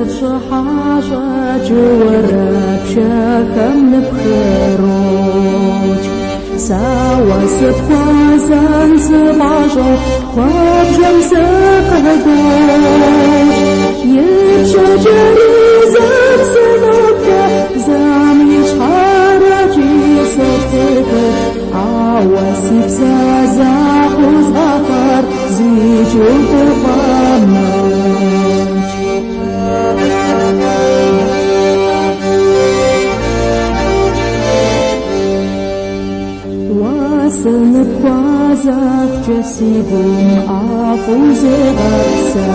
شحاشة جورب شكم نبخروج سوا سبخوزن سبعشو خواب جمس قهدوش يبشجري زم سنوكا زم يشحارجي سبتكر عواسي بزازا خوز غفر زيجو قرقامج واسلت وازاق جسيبهم عفوز غرسا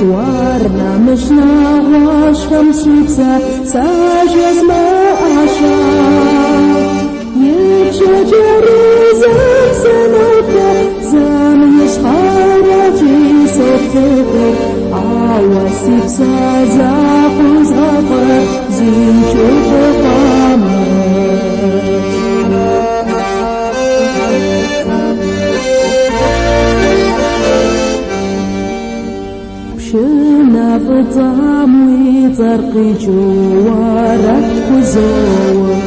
وارنا مشنا واشهم سيبسا ساجز ما عشا يبشجري زم سنوكا زم يشحارجي سبتكر عواسي بسازا خوز غفر زيجو قرقامج شنا بطعم ويطرقي جوارك وزوز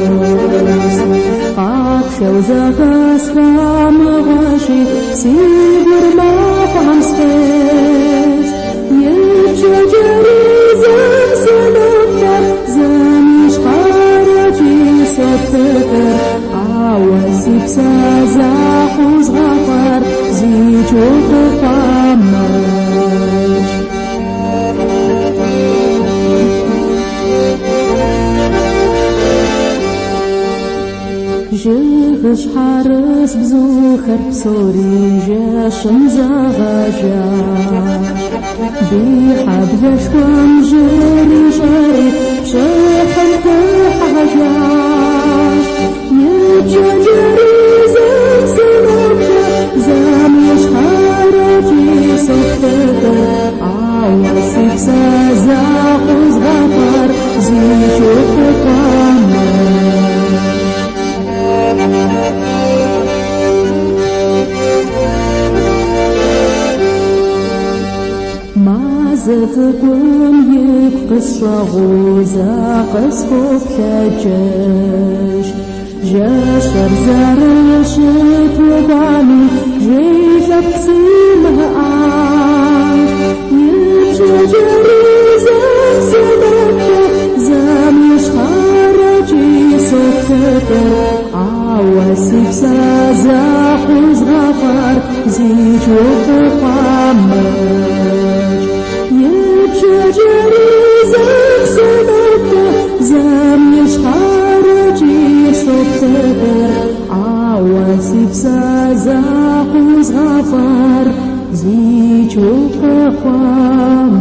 عطشة وزغاس فام غاشي سيبر ما فهم سفيز يبشجري زم سنوكا زم يشحارجي سبتكر عواسي بسازا خوز غفر زيجو قرقامج جيغش حارس بزوخر بصوري جاشم زغاجاش بيحب جاشكم جري جري شيخن كحجاش يبشجري زم سنوكا زم يشحارجي سبتكر عواسي بسازا خوز غفر زيجو قرقامج زفقون يبقس شغوزا قسخوف كجاش جاشر زرش تباني جيجب سيمها عاش يبشجري زم سنوكا زم يشحارجي سبتكر عواسي بسازا خوز غفر زيجو قرقامج يبشجري زم سنوكا زم يشحارجي سبتكر عواسي بسازا خوز غفر زيجو قرقامج